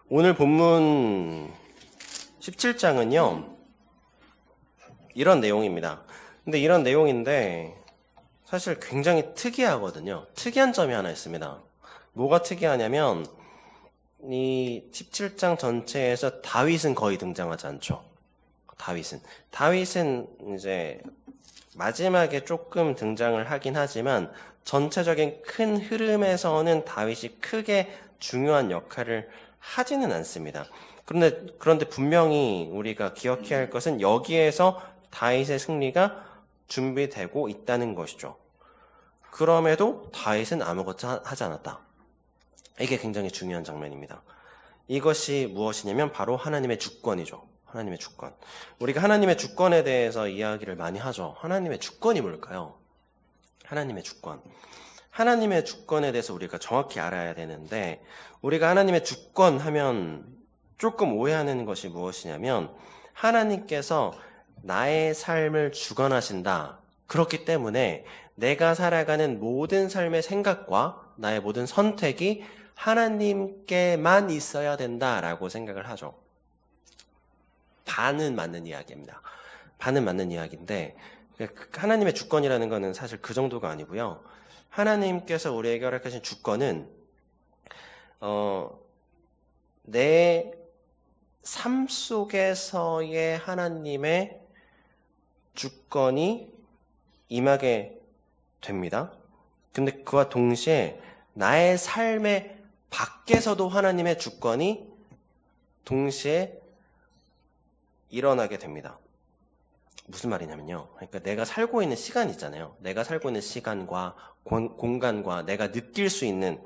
오늘 본문 17장은요, 이런 내용입니다. 근데 이런 내용인데, 사실 굉장히 특이하거든요. 특이한 점이 하나 있습니다. 뭐가 특이하냐면, 이 17장 전체에서 다윗은 거의 등장하지 않죠. 다윗은 이제 마지막에 조금 등장을 하긴 하지만, 전체적인 큰 흐름에서는 다윗이 크게 중요한 역할을 하지는 않습니다. 그런데 분명히 우리가 기억해야 할 것은 여기에서 다윗의 승리가 준비되고 있다는 것이죠. 그럼에도 다윗은 아무것도 하지 않았다. 이게 굉장히 중요한 장면입니다. 이것이 무엇이냐면 바로 하나님의 주권이죠. 하나님의 주권. 우리가 하나님의 주권에 대해서 이야기를 많이 하죠. 하나님의 주권이 뭘까요? 하나님의 주권. 하나님의 주권에 대해서 우리가 정확히 알아야 되는데, 우리가 하나님의 주권 하면 조금 오해하는 것이 무엇이냐면, 하나님께서 나의 삶을 주관하신다. 그렇기 때문에 내가 살아가는 모든 삶의 생각과 나의 모든 선택이 하나님께만 있어야 된다라고 생각을 하죠. 반은 맞는 이야기입니다. 반은 맞는 이야기인데, 하나님의 주권이라는 것은 사실 그 정도가 아니고요. 하나님께서 우리에게 허락하신 주권은 내 삶 속에서의 하나님의 주권이 임하게 됩니다. 근데 그와 동시에 나의 삶의 밖에서도 하나님의 주권이 동시에 일어나게 됩니다. 무슨 말이냐면요. 그러니까 내가 살고 있는 시간 있잖아요. 내가 살고 있는 시간과 공간과 내가 느낄 수 있는,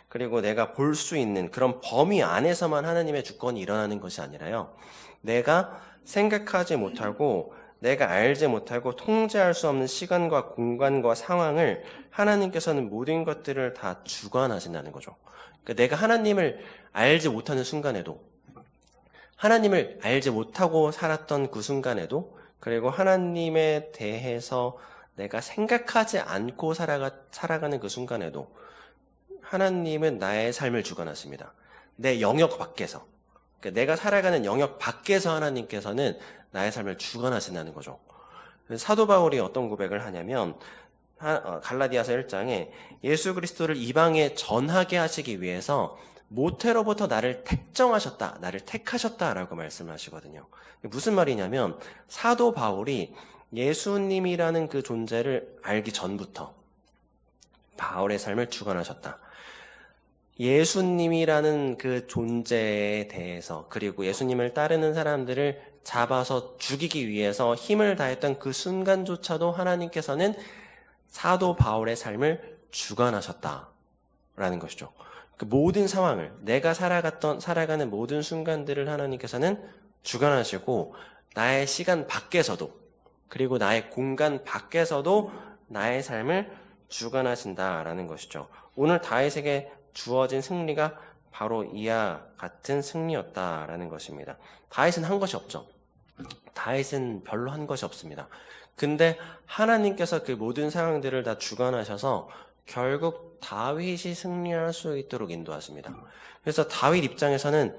그리고 내가 볼 수 있는 그런 범위 안에서만 하나님의 주권이 일어나는 것이 아니라요. 내가 생각하지 못하고 내가 알지 못하고 통제할 수 없는 시간과 공간과 상황을 하나님께서는 모든 것들을 다 주관하신다는 거죠. 그러니까 내가 하나님을 알지 못하는 순간에도, 하나님을 알지 못하고 살았던 그 순간에도, 그리고 하나님에 대해서 내가 생각하지 않고 살아가는 그 순간에도 하나님은 나의 삶을 주관하십니다. 내 영역 밖에서. 그러니까 내가 살아가는 영역 밖에서 하나님께서는 나의 삶을 주관하신다는 거죠. 사도 바울이 어떤 고백을 하냐면 갈라디아서 1장에 예수 그리스도를 이방에 전하게 하시기 위해서 모태로부터 나를 택정하셨다, 나를 택하셨다라고 말씀하시거든요. 무슨 말이냐면 사도 바울이 예수님이라는 그 존재를 알기 전부터 바울의 삶을 주관하셨다. 예수님이라는 그 존재에 대해서, 그리고 예수님을 따르는 사람들을 잡아서 죽이기 위해서 힘을 다했던 그 순간조차도 하나님께서는 사도 바울의 삶을 주관하셨다라는 것이죠. 그 모든 상황을, 내가 살아가는 모든 순간들을 하나님께서는 주관하시고, 나의 시간 밖에서도, 그리고 나의 공간 밖에서도 나의 삶을 주관하신다라는 것이죠. 오늘 다윗에게 주어진 승리가 바로 이와 같은 승리였다라는 것입니다. 다윗은 한 것이 없죠. 다윗은 별로 한 것이 없습니다. 근데 하나님께서 그 모든 상황들을 다 주관하셔서 결국 다윗이 승리할 수 있도록 인도하십니다. 그래서 다윗 입장에서는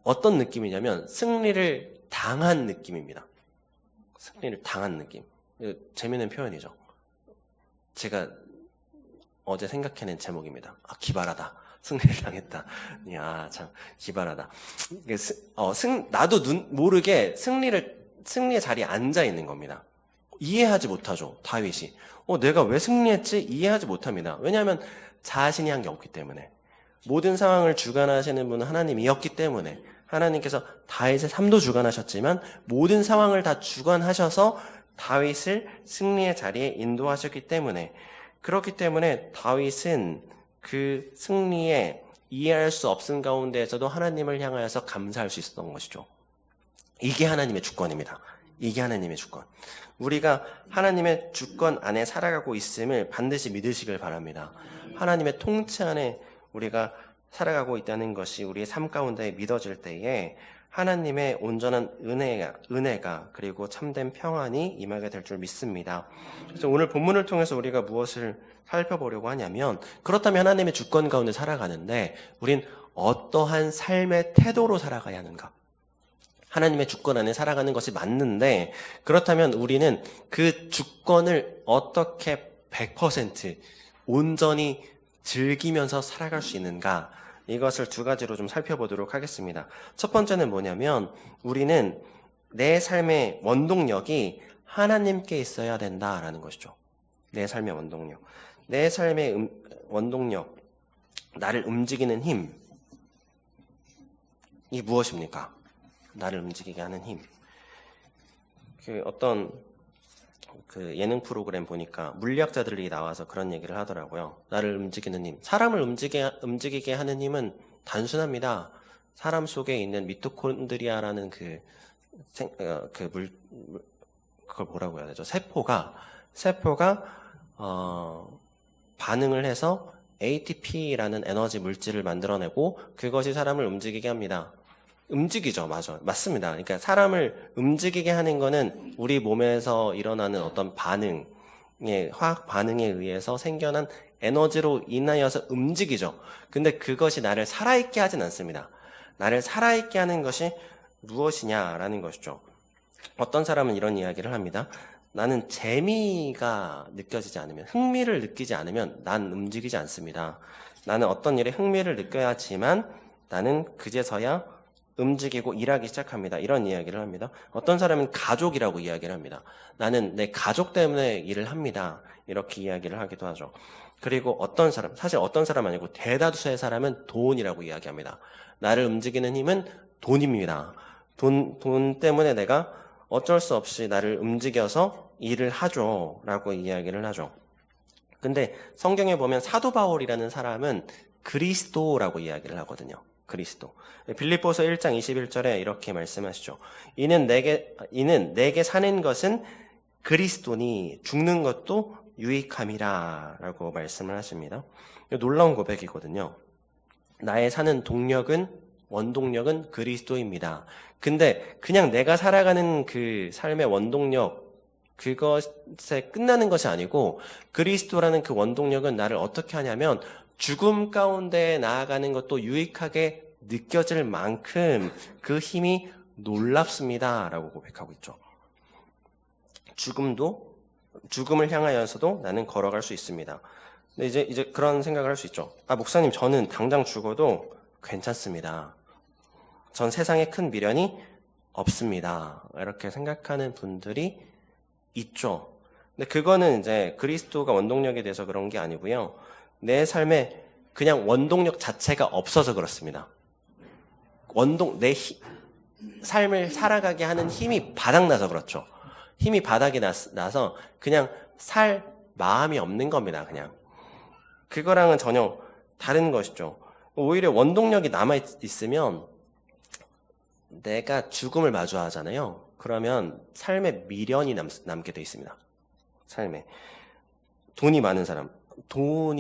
어떤 느낌이냐면 승리를 당한 느낌입니다. 승리를 당한 느낌. 재미있는 표현이죠. 제가 어제 생각해낸 제목입니다. 기발하다. 승리를 당했다. 야, 참 기발하다. 나도 모르게 승리의 자리에 앉아 있는 겁니다. 이해하지 못하죠, 다윗이. 내가 왜 승리했지? 이해하지 못합니다. 왜냐하면 자신이 한 게 없기 때문에. 모든 상황을 주관하시는 분은 하나님이었기 때문에. 하나님께서 다윗의 삶도 주관하셨지만 모든 상황을 다 주관하셔서 다윗을 승리의 자리에 인도하셨기 때문에, 그렇기 때문에 다윗은 그 승리에 이해할 수 없은 가운데에서도 하나님을 향하여서 감사할 수 있었던 것이죠. 이게 하나님의 주권입니다. 이게 하나님의 주권. 우리가 하나님의 주권 안에 살아가고 있음을 반드시 믿으시길 바랍니다. 하나님의 통치 안에 우리가 살아가고 있다는 것이 우리의 삶 가운데 믿어질 때에 하나님의 온전한 은혜가 그리고 참된 평안이 임하게 될 줄 믿습니다. 그래서 오늘 본문을 통해서 우리가 무엇을 살펴보려고 하냐면, 그렇다면 하나님의 주권 가운데 살아가는데 우린 어떠한 삶의 태도로 살아가야 하는가? 하나님의 주권 안에 살아가는 것이 맞는데, 그렇다면 우리는 그 주권을 어떻게 100% 온전히 즐기면서 살아갈 수 있는가? 이것을 두 가지로 좀 살펴보도록 하겠습니다. 첫 번째는 뭐냐면, 우리는 내 삶의 원동력이 하나님께 있어야 된다라는 것이죠. 내 삶의 원동력. 내 삶의 원동력, 나를 움직이는 힘이 무엇입니까? 나를 움직이게 하는 힘. 어떤 예능 프로그램 보니까 물리학자들이 나와서 그런 얘기를 하더라고요. 나를 움직이는 힘. 사람을 움직이게 하는 힘은 단순합니다. 사람 속에 있는 미토콘드리아라는 그걸 뭐라고 해야 되죠? 세포가 반응을 해서 ATP라는 에너지 물질을 만들어내고 그것이 사람을 움직이게 합니다. 움직이죠. 맞습니다. 그러니까 사람을 움직이게 하는 거는 우리 몸에서 일어나는 어떤 화학 반응에 의해서 생겨난 에너지로 인하여서 움직이죠. 근데 그것이 나를 살아있게 하진 않습니다. 나를 살아있게 하는 것이 무엇이냐라는 것이죠. 어떤 사람은 이런 이야기를 합니다. 나는 재미가 느껴지지 않으면, 흥미를 느끼지 않으면 난 움직이지 않습니다. 나는 어떤 일에 흥미를 느껴야지만 나는 그제서야 움직이고 일하기 시작합니다. 이런 이야기를 합니다. 어떤 사람은 가족이라고 이야기를 합니다. 나는 내 가족 때문에 일을 합니다. 이렇게 이야기를 하기도 하죠. 그리고 사실 어떤 사람 아니고 대다수의 사람은 돈이라고 이야기합니다. 나를 움직이는 힘은 돈입니다. 돈 때문에 내가 어쩔 수 없이 나를 움직여서 일을 하죠. 라고 이야기를 하죠. 근데 성경에 보면 사도 바울이라는 사람은 그리스도라고 이야기를 하거든요. 그리스도. 빌립보서 1장 21절에 이렇게 말씀하시죠. 이는 내게 사는 것은 그리스도니 죽는 것도 유익함이라 라고 말씀을 하십니다. 놀라운 고백이거든요. 나의 사는 원동력은 그리스도입니다. 근데 그냥 내가 살아가는 그 삶의 원동력, 그것에 끝나는 것이 아니고 그리스도라는 그 원동력은 나를 어떻게 하냐면 죽음 가운데 나아가는 것도 유익하게 느껴질 만큼 그 힘이 놀랍습니다. 라고 고백하고 있죠. 죽음을 향하여서도 나는 걸어갈 수 있습니다. 근데 이제 그런 생각을 할 수 있죠. 목사님, 저는 당장 죽어도 괜찮습니다. 전 세상에 큰 미련이 없습니다. 이렇게 생각하는 분들이 있죠. 근데 그거는 이제 그리스도가 원동력이 돼서 그런 게 아니고요. 내 삶에 그냥 원동력 자체가 없어서 그렇습니다. 내 삶을 살아가게 하는 힘이 바닥나서 그렇죠. 힘이 바닥이 나서 그냥 살 마음이 없는 겁니다. 그냥. 그거랑은 전혀 다른 것이죠. 오히려 원동력이 남아있으면 내가 죽음을 마주하잖아요. 그러면 삶에 미련이 남게 돼 있습니다. 삶에. 돈이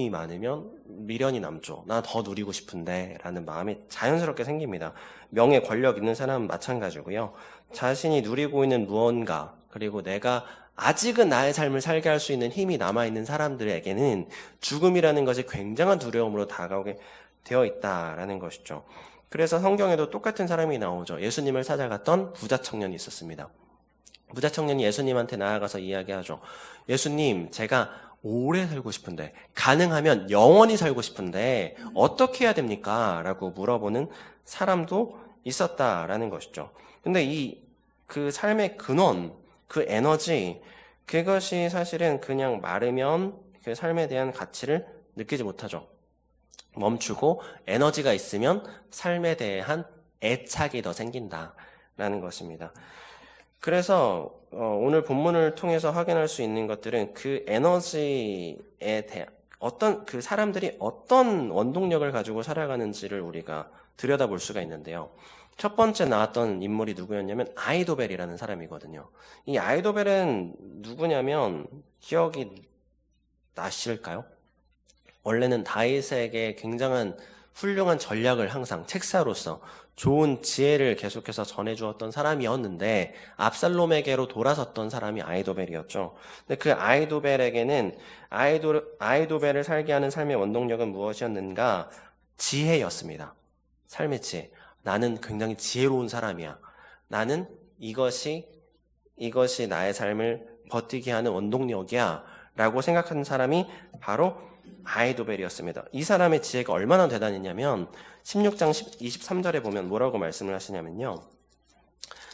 많으면 미련이 남죠. 나 더 누리고 싶은데 라는 마음이 자연스럽게 생깁니다. 명예, 권력 있는 사람은 마찬가지고요. 자신이 누리고 있는 무언가, 그리고 내가 아직은 나의 삶을 살게 할 수 있는 힘이 남아있는 사람들에게는 죽음이라는 것이 굉장한 두려움으로 다가오게 되어 있다라는 것이죠. 그래서 성경에도 똑같은 사람이 나오죠. 예수님을 찾아갔던 부자 청년이 있었습니다. 부자 청년이 예수님한테 나아가서 이야기하죠. 예수님, 제가 오래 살고 싶은데, 가능하면 영원히 살고 싶은데 어떻게 해야 됩니까? 라고 물어보는 사람도 있었다라는 것이죠. 근데 그 삶의 근원, 그 에너지, 그것이 사실은 그냥 마르면 그 삶에 대한 가치를 느끼지 못하죠. 멈추고 에너지가 있으면 삶에 대한 애착이 더 생긴다라는 것입니다. 그래서 오늘 본문을 통해서 확인할 수 있는 것들은 그 에너지에 대한 그 사람들이 어떤 원동력을 가지고 살아가는지를 우리가 들여다볼 수가 있는데요. 첫 번째 나왔던 인물이 누구였냐면 아이도벨이라는 사람이거든요. 이 아이도벨은 누구냐면 기억이 나실까요? 원래는 다윗에게 굉장한 훌륭한 전략을 항상 책사로서 좋은 지혜를 계속해서 전해주었던 사람이었는데 압살롬에게로 돌아섰던 사람이 아이도벨이었죠. 근데 그 아이도벨에게는 아이도벨을 살게 하는 삶의 원동력은 무엇이었는가? 지혜였습니다. 삶의 지혜. 나는 굉장히 지혜로운 사람이야. 나는 이것이 나의 삶을 버티게 하는 원동력이야. 라고 생각하는 사람이 바로 아이도벨이었습니다. 이 사람의 지혜가 얼마나 대단했냐면 16장 23절에 보면 뭐라고 말씀을 하시냐면요.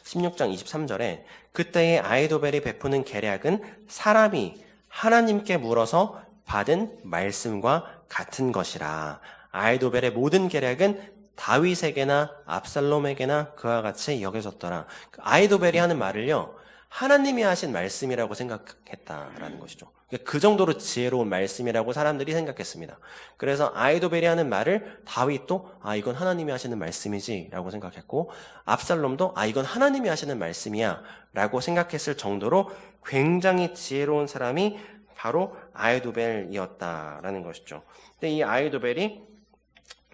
16장 23절에 그때의 아이도벨이 베푸는 계략은 사람이 하나님께 물어서 받은 말씀과 같은 것이라. 아이도벨의 모든 계략은 다윗에게나 압살롬에게나 그와 같이 여겨졌더라. 아이도벨이 하는 말을요, 하나님이 하신 말씀이라고 생각했다라는 것이죠. 그 정도로 지혜로운 말씀이라고 사람들이 생각했습니다. 그래서 아이도벨이 하는 말을 다윗도 이건 하나님이 하시는 말씀이지 라고 생각했고, 압살롬도 이건 하나님이 하시는 말씀이야 라고 생각했을 정도로 굉장히 지혜로운 사람이 바로 아이도벨이었다라는 것이죠. 근데 이 아이도벨이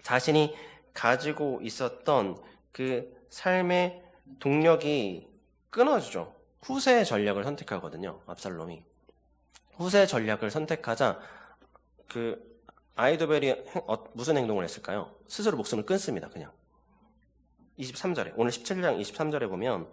자신이 가지고 있었던 그 삶의 동력이 끊어지죠. 후세의 전략을 선택하거든요. 압살롬이. 후세의 전략을 선택하자 그 아이도벨이 무슨 행동을 했을까요? 스스로 목숨을 끊습니다. 그냥. 23절에 오늘 17장 23절에 보면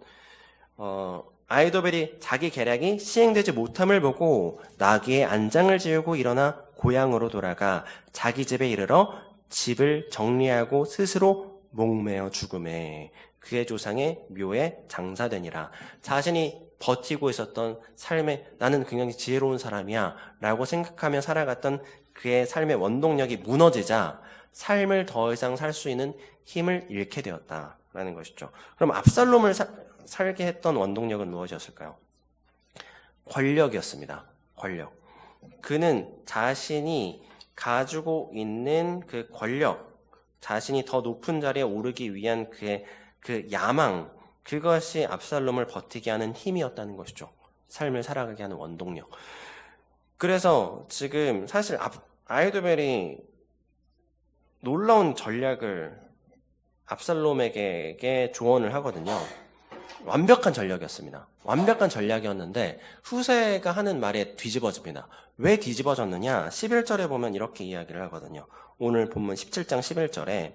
아이도벨이 자기 계략이 시행되지 못함을 보고 나귀의 안장을 지우고 일어나 고향으로 돌아가 자기 집에 이르러 집을 정리하고 스스로 목매어 죽음에 그의 조상의 묘에 장사되니라. 자신이 버티고 있었던 삶에 나는 굉장히 지혜로운 사람이야 라고 생각하며 살아갔던 그의 삶의 원동력이 무너지자 삶을 더 이상 살 수 있는 힘을 잃게 되었다라는 것이죠. 그럼 압살롬을 살게 했던 원동력은 무엇이었을까요? 권력이었습니다. 권력. 그는 자신이 가지고 있는 그 권력, 자신이 더 높은 자리에 오르기 위한 그의 그 야망, 그것이 압살롬을 버티게 하는 힘이었다는 것이죠. 삶을 살아가게 하는 원동력. 그래서 지금 사실 아이도벨이 놀라운 전략을 압살롬에게 조언을 하거든요. 완벽한 전략이었습니다. 완벽한 전략이었는데 후세가 하는 말에 뒤집어집니다. 왜 뒤집어졌느냐? 11절에 보면 이렇게 이야기를 하거든요. 오늘 본문 17장 11절에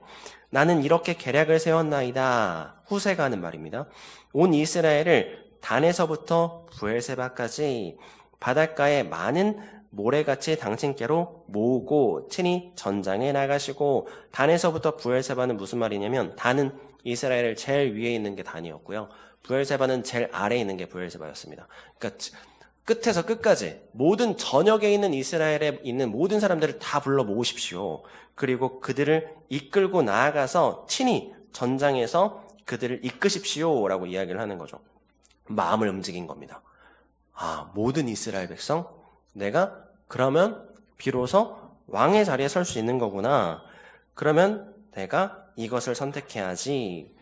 나는 이렇게 계략을 세웠나이다. 후세가 하는 말입니다. 온 이스라엘을 단에서부터 부엘세바까지 바닷가에 많은 모래같이 당신께로 모으고 친히 전장에 나가시고. 단에서부터 부엘세바는 무슨 말이냐면 단은 이스라엘을 제일 위에 있는 게 단이었고요. 부엘세바는 제일 아래에 있는 게 부엘세바였습니다. 그러니까 끝에서 끝까지 모든 전역에 있는 이스라엘에 있는 모든 사람들을 다 불러 모으십시오. 그리고 그들을 이끌고 나아가서 친히 전장에서 그들을 이끄십시오 라고 이야기를 하는 거죠. 마음을 움직인 겁니다. 모든 이스라엘 백성, 내가 그러면 비로소 왕의 자리에 설 수 있는 거구나. 그러면 내가 이것을 선택해야지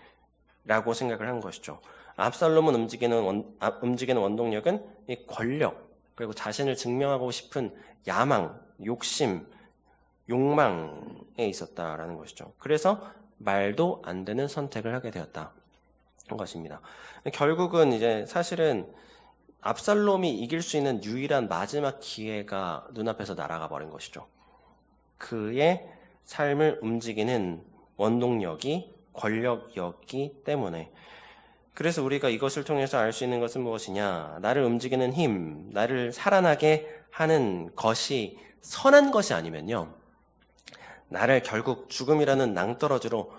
라고 생각을 한 것이죠. 압살롬은 움직이는 원동력은 이 권력, 그리고 자신을 증명하고 싶은 야망, 욕심, 욕망에 있었다라는 것이죠. 그래서 말도 안 되는 선택을 하게 되었다. 것입니다. 결국은 이제 사실은 압살롬이 이길 수 있는 유일한 마지막 기회가 눈앞에서 날아가 버린 것이죠. 그의 삶을 움직이는 원동력이 권력이었기 때문에. 그래서 우리가 이것을 통해서 알 수 있는 것은 무엇이냐? 나를 움직이는 힘, 나를 살아나게 하는 것이 선한 것이 아니면요, 나를 결국 죽음이라는 낭떠러지로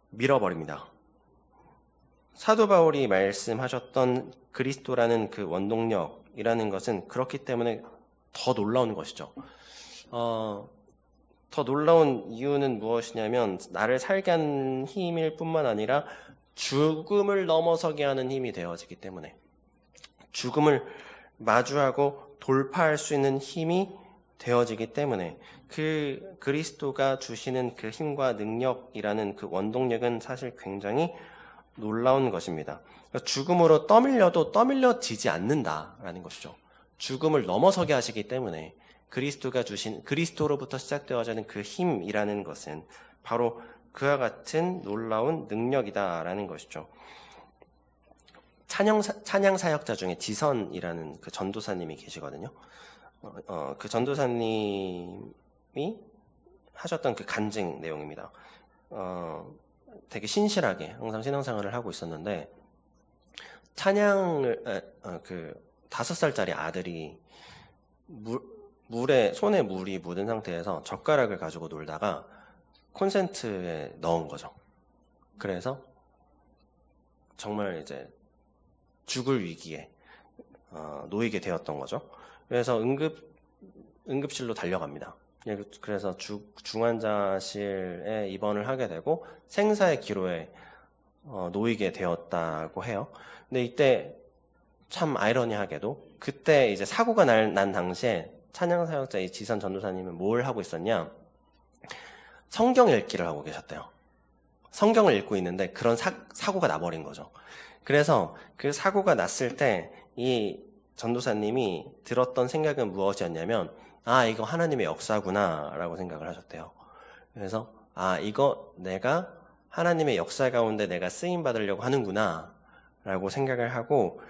밀어버립니다. 사도 바울이 말씀하셨던 그리스도라는 그 원동력이라는 것은 그렇기 때문에 더 놀라운 것이죠. 더 놀라운 이유는 무엇이냐면 나를 살게 하는 힘일 뿐만 아니라 죽음을 넘어서게 하는 힘이 되어지기 때문에, 죽음을 마주하고 돌파할 수 있는 힘이 되어지기 때문에 그 그리스도가 주시는 그 힘과 능력이라는 그 원동력은 사실 굉장히 놀라운 것입니다. 죽음으로 떠밀려도 떠밀려지지 않는다라는 것이죠. 죽음을 넘어서게 하시기 때문에 그리스도가 주신, 그리스도로부터 시작되어지는 그 힘이라는 것은 바로 그와 같은 놀라운 능력이다라는 것이죠. 찬양 사역자 중에 지선이라는 그 전도사님이 계시거든요. 그 전도사님이 하셨던 그 간증 내용입니다. 되게 신실하게 항상 신앙생활을 하고 있었는데 찬양을 5살짜리 아들이 손에 물이 묻은 상태에서 젓가락을 가지고 놀다가 콘센트에 넣은 거죠. 그래서 정말 이제 죽을 위기에 놓이게 되었던 거죠. 그래서 응급실로 달려갑니다. 그래서 중환자실에 입원을 하게 되고 생사의 기로에 놓이게 되었다고 해요. 근데 이때 참 아이러니하게도 그때 이제 사고가 난 당시에 찬양 사역자 이 지선 전도사님은 뭘 하고 있었냐? 성경 읽기를 하고 계셨대요. 성경을 읽고 있는데 그런 사고가 나버린 거죠. 그래서 그 사고가 났을 때 이 전도사님이 들었던 생각은 무엇이었냐면 이거 하나님의 역사구나 라고 생각을 하셨대요. 그래서 이거 내가 하나님의 역사 가운데 내가 쓰임 받으려고 하는구나 라고 생각을 하고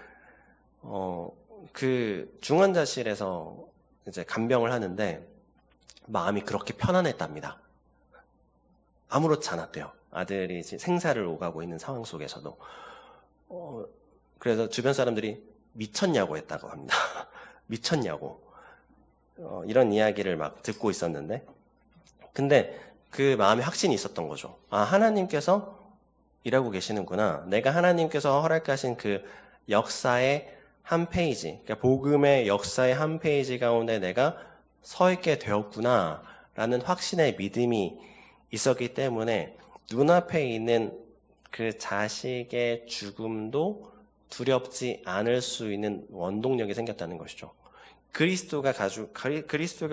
그 중환자실에서 이제 간병을 하는데 마음이 그렇게 편안했답니다. 아무렇지 않았대요. 아들이 생사를 오가고 있는 상황 속에서도. 그래서 주변 사람들이 미쳤냐고 했다고 합니다. 미쳤냐고. 이런 이야기를 막 듣고 있었는데 근데 그 마음에 확신이 있었던 거죠. 하나님께서 일하고 계시는구나. 내가 하나님께서 허락하신 그 역사의 한 페이지, 그러니까 복음의 역사의 한 페이지 가운데 내가 서 있게 되었구나 라는 확신의 믿음이 있었기 때문에 눈앞에 있는 그 자식의 죽음도 두렵지 않을 수 있는 원동력이 생겼다는 것이죠. 그리스도가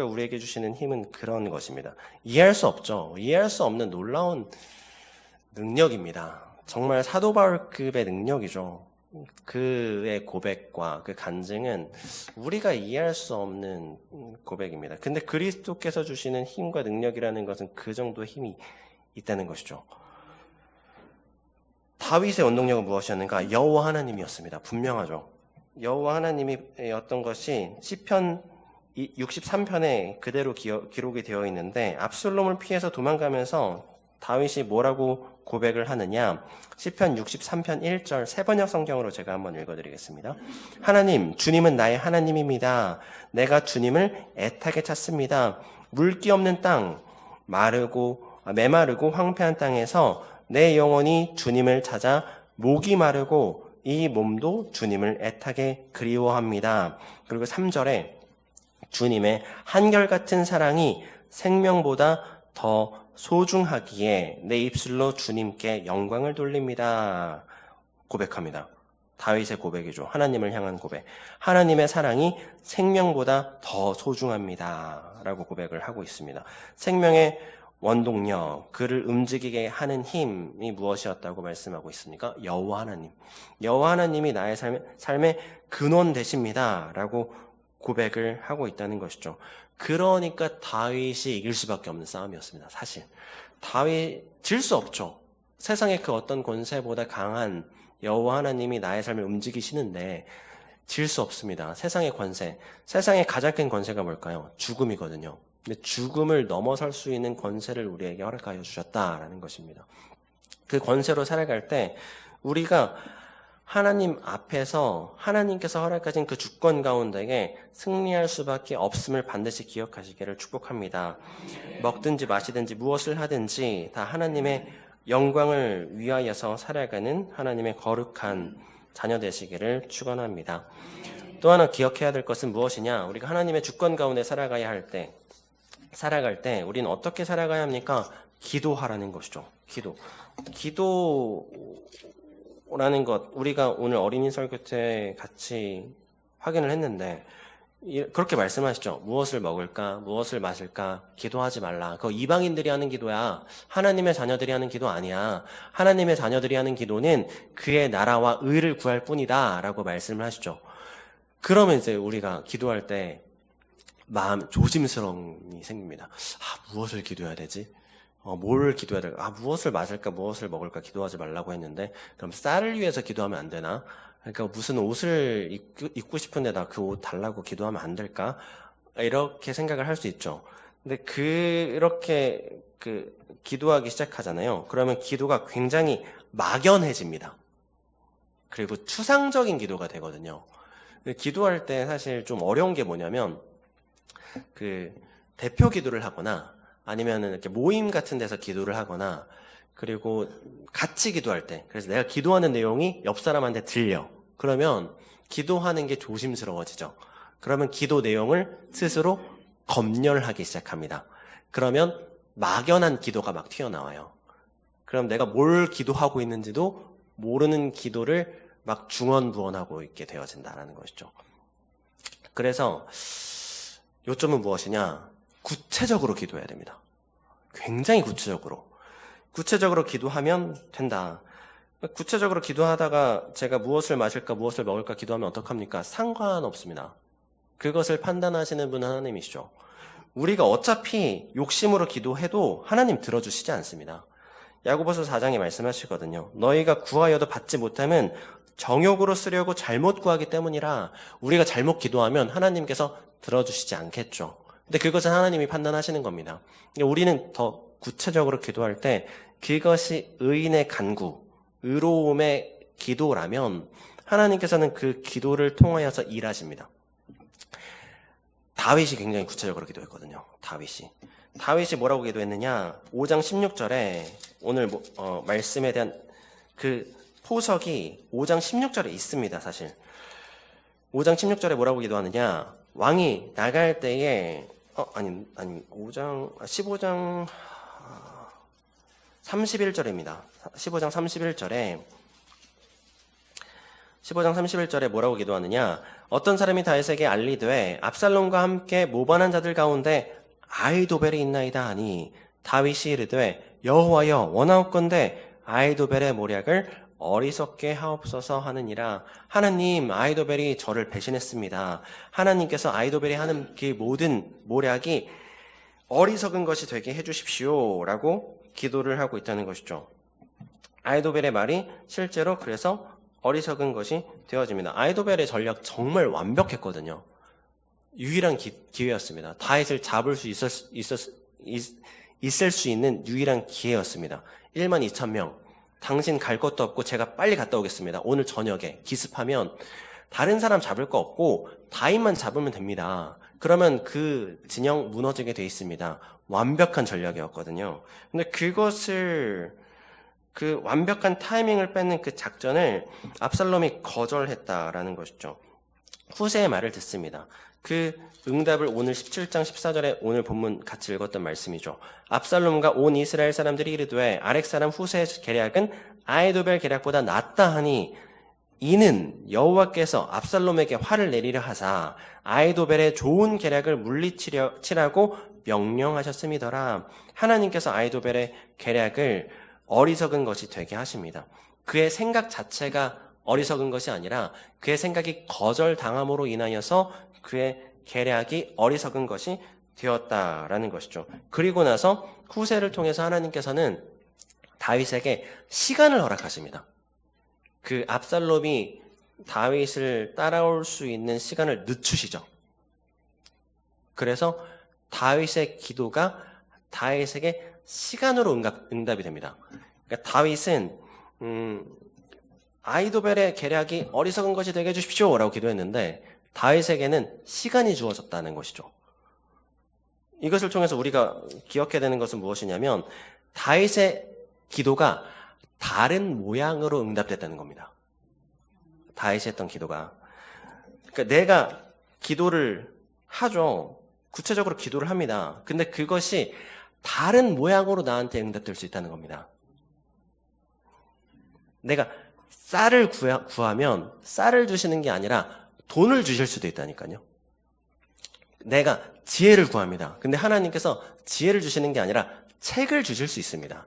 우리에게 주시는 힘은 그런 것입니다. 이해할 수 없죠. 이해할 수 없는 놀라운 능력입니다. 정말 사도 바울급의 능력이죠. 그의 고백과 그 간증은 우리가 이해할 수 없는 고백입니다. 근데 그리스도께서 주시는 힘과 능력이라는 것은 그 정도 힘이 있다는 것이죠. 다윗의 원동력은 무엇이었는가? 여호와 하나님이었습니다. 분명하죠. 여호와 하나님이었던 것이 시편 63편에 그대로 기록이 되어 있는데 압살롬을 피해서 도망가면서 다윗이 뭐라고 고백을 하느냐? 시편 63편 1절 새번역 성경으로 제가 한번 읽어드리겠습니다. 하나님, 주님은 나의 하나님입니다. 내가 주님을 애타게 찾습니다. 물기 없는 땅, 메마르고 황폐한 땅에서 내 영혼이 주님을 찾아 목이 마르고 이 몸도 주님을 애타게 그리워합니다. 그리고 3절에 주님의 한결같은 사랑이 생명보다 더 소중하기에 내 입술로 주님께 영광을 돌립니다. 고백합니다. 다윗의 고백이죠. 하나님을 향한 고백. 하나님의 사랑이 생명보다 더 소중합니다. 라고 고백을 하고 있습니다. 생명의 원동력, 그를 움직이게 하는 힘이 무엇이었다고 말씀하고 있습니까? 여호와 하나님. 여호와 하나님이 나의 삶의 근원 되십니다. 라고 고백을 하고 있다는 것이죠. 그러니까 다윗이 이길 수밖에 없는 싸움이었습니다. 사실 다윗 질 수 없죠. 세상의 그 어떤 권세보다 강한 여호와 하나님이 나의 삶을 움직이시는데 질 수 없습니다. 세상의 권세, 세상의 가장 큰 권세가 뭘까요? 죽음이거든요. 근데 죽음을 넘어설 수 있는 권세를 우리에게 허락하여 주셨다라는 것입니다. 그 권세로 살아갈 때 우리가 하나님 앞에서 하나님께서 허락하신 그 주권 가운데에 승리할 수밖에 없음을 반드시 기억하시기를 축복합니다. 먹든지 마시든지 무엇을 하든지 다 하나님의 영광을 위하여서 살아가는 하나님의 거룩한 자녀 되시기를 축원합니다. 또 하나 기억해야 될 것은 무엇이냐? 우리가 하나님의 주권 가운데 살아갈 때 우리는 어떻게 살아가야 합니까? 기도하라는 것이죠. 기도라는 것, 우리가 오늘 어린이 설교 때 같이 확인을 했는데 그렇게 말씀하시죠. 무엇을 먹을까? 무엇을 마실까? 기도하지 말라. 그거 이방인들이 하는 기도야. 하나님의 자녀들이 하는 기도 아니야. 하나님의 자녀들이 하는 기도는 그의 나라와 의를 구할 뿐이다 라고 말씀을 하시죠. 그러면 이제 우리가 기도할 때 마음 조심스러움이 생깁니다. 무엇을 기도해야 되지? 뭘 기도해야 될까? 무엇을 마실까? 무엇을 먹을까? 기도하지 말라고 했는데 그럼 쌀을 위해서 기도하면 안 되나? 그러니까 무슨 옷을 입고 싶은데 나 그 옷 달라고 기도하면 안 될까? 이렇게 생각을 할 수 있죠. 근데 그렇게 기도하기 시작하잖아요. 그러면 기도가 굉장히 막연해집니다. 그리고 추상적인 기도가 되거든요. 기도할 때 사실 좀 어려운 게 뭐냐면 그 대표 기도를 하거나 아니면은 이렇게 모임 같은 데서 기도를 하거나 그리고 같이 기도할 때 그래서 내가 기도하는 내용이 옆 사람한테 들려. 그러면 기도하는 게 조심스러워지죠. 그러면 기도 내용을 스스로 검열하기 시작합니다. 그러면 막연한 기도가 막 튀어나와요. 그럼 내가 뭘 기도하고 있는지도 모르는 기도를 막 중언부언하고 있게 되어진다는 것이죠. 그래서 요점은 무엇이냐? 구체적으로 기도해야 됩니다. 굉장히 구체적으로 기도하면 된다. 구체적으로 기도하다가 제가 무엇을 마실까 무엇을 먹을까 기도하면 어떡합니까? 상관없습니다. 그것을 판단하시는 분은 하나님이시죠. 우리가 어차피 욕심으로 기도해도 하나님 들어주시지 않습니다. 야고보서 4장에 말씀하시거든요. 너희가 구하여도 받지 못하면 정욕으로 쓰려고 잘못 구하기 때문이라. 우리가 잘못 기도하면 하나님께서 들어주시지 않겠죠. 근데 그것은 하나님이 판단하시는 겁니다. 우리는 더 구체적으로 기도할 때 그것이 의인의 간구, 의로움의 기도라면 하나님께서는 그 기도를 통하여서 일하십니다. 다윗이 굉장히 구체적으로 기도했거든요. 다윗이 뭐라고 기도했느냐? 5장 16절에 오늘 말씀에 대한 그 포석이 5장 16절에 있습니다. 사실 5장 16절에 뭐라고 기도하느냐? 왕이 나갈 때에 15장 31절입니다. 15장 31절에 뭐라고 기도하느냐? 어떤 사람이 다윗에게 알리되 압살롬과 함께 모반한 자들 가운데 아히도벨이 있나이다 하니 다윗이 이르되 여호와여 원하옵건대 아히도벨의 모략을 어리석게 하옵소서 하느니라. 하나님, 아히도벨이 저를 배신했습니다. 하나님께서 아히도벨이 하는 그 모든 모략이 어리석은 것이 되게 해주십시오 라고 기도를 하고 있다는 것이죠. 아히도벨의 말이 실제로 그래서 어리석은 것이 되어집니다. 아히도벨의 전략 정말 완벽했거든요. 유일한 기회였습니다. 다윗을 잡을 수 있을 수 있는 유일한 기회였습니다. 1만 2천 명. 당신 갈 것도 없고 제가 빨리 갔다 오겠습니다. 오늘 저녁에 기습하면 다른 사람 잡을 거 없고 다윗만 잡으면 됩니다. 그러면 그 진영 무너지게 돼 있습니다. 완벽한 전략이었거든요. 근데 그 완벽한 타이밍을 뺏는 그 작전을 압살롬이 거절했다라는 것이죠. 후세의 말을 듣습니다. 그 응답을 오늘 17장 14절에 오늘 본문 같이 읽었던 말씀이죠. 압살롬과 온 이스라엘 사람들이 이르되 아렉 사람 후세의 계략은 아히도벨 계략보다 낫다 하니 이는 여호와께서 압살롬에게 화를 내리려 하사 아히도벨의 좋은 계략을 물리치라고 명령하셨음이더라. 하나님께서 아히도벨의 계략을 어리석은 것이 되게 하십니다. 그의 생각 자체가 어리석은 것이 아니라 그의 생각이 거절당함으로 인하여서 그의 계략이 어리석은 것이 되었다라는 것이죠. 그리고 나서 후세를 통해서 하나님께서는 다윗에게 시간을 허락하십니다. 그 압살롬이 다윗을 따라올 수 있는 시간을 늦추시죠. 그래서 다윗의 기도가 다윗에게 시간으로 응답이 됩니다. 그러니까 다윗은 아히도벨의 계략이 어리석은 것이 되게 해주십시오 라고 기도했는데 다윗에게는 시간이 주어졌다는 것이죠. 이것을 통해서 우리가 기억해야 되는 것은 무엇이냐면 다윗의 기도가 다른 모양으로 응답됐다는 겁니다. 다윗이 했던 기도가. 그러니까 내가 기도를 하죠. 구체적으로 기도를 합니다. 근데 그것이 다른 모양으로 나한테 응답될 수 있다는 겁니다. 내가 쌀을 구하면 쌀을 주시는 게 아니라 돈을 주실 수도 있다니까요. 내가 지혜를 구합니다. 근데 하나님께서 지혜를 주시는 게 아니라 책을 주실 수 있습니다.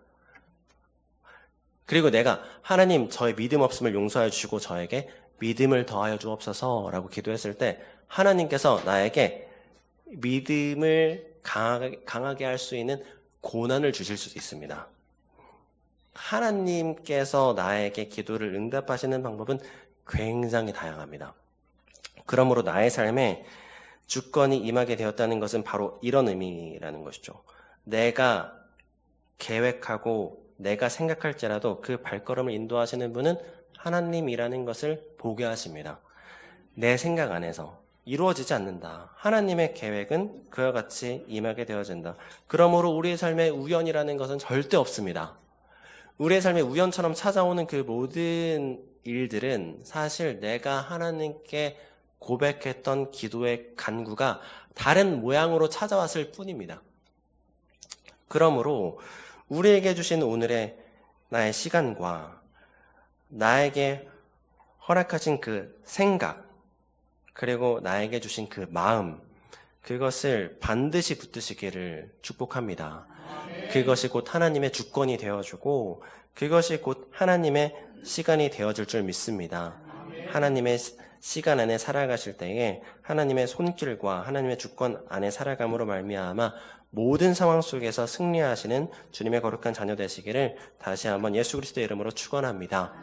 그리고 내가 하나님 저의 믿음 없음을 용서하여 주시고 저에게 믿음을 더하여 주옵소서라고 기도했을 때 하나님께서 나에게 믿음을 강하게 할 수 있는 고난을 주실 수도 있습니다. 하나님께서 나에게 기도를 응답하시는 방법은 굉장히 다양합니다. 그러므로 나의 삶에 주권이 임하게 되었다는 것은 바로 이런 의미라는 것이죠. 내가 계획하고 내가 생각할지라도 그 발걸음을 인도하시는 분은 하나님이라는 것을 보게 하십니다. 내 생각 안에서 이루어지지 않는다. 하나님의 계획은 그와 같이 임하게 되어진다. 그러므로 우리의 삶에 우연이라는 것은 절대 없습니다. 우리의 삶에 우연처럼 찾아오는 그 모든 일들은 사실 내가 하나님께 고백했던 기도의 간구가 다른 모양으로 찾아왔을 뿐입니다. 그러므로 우리에게 주신 오늘의 나의 시간과 나에게 허락하신 그 생각, 그리고 나에게 주신 그 마음, 그것을 반드시 붙드시기를 축복합니다. 그것이 곧 하나님의 주권이 되어주고 그것이 곧 하나님의 시간이 되어줄 줄 믿습니다. 하나님의 시간 안에 살아가실 때에 하나님의 손길과 하나님의 주권 안에 살아감으로 말미암아 모든 상황 속에서 승리하시는 주님의 거룩한 자녀 되시기를 다시 한번 예수 그리스도의 이름으로 축원합니다.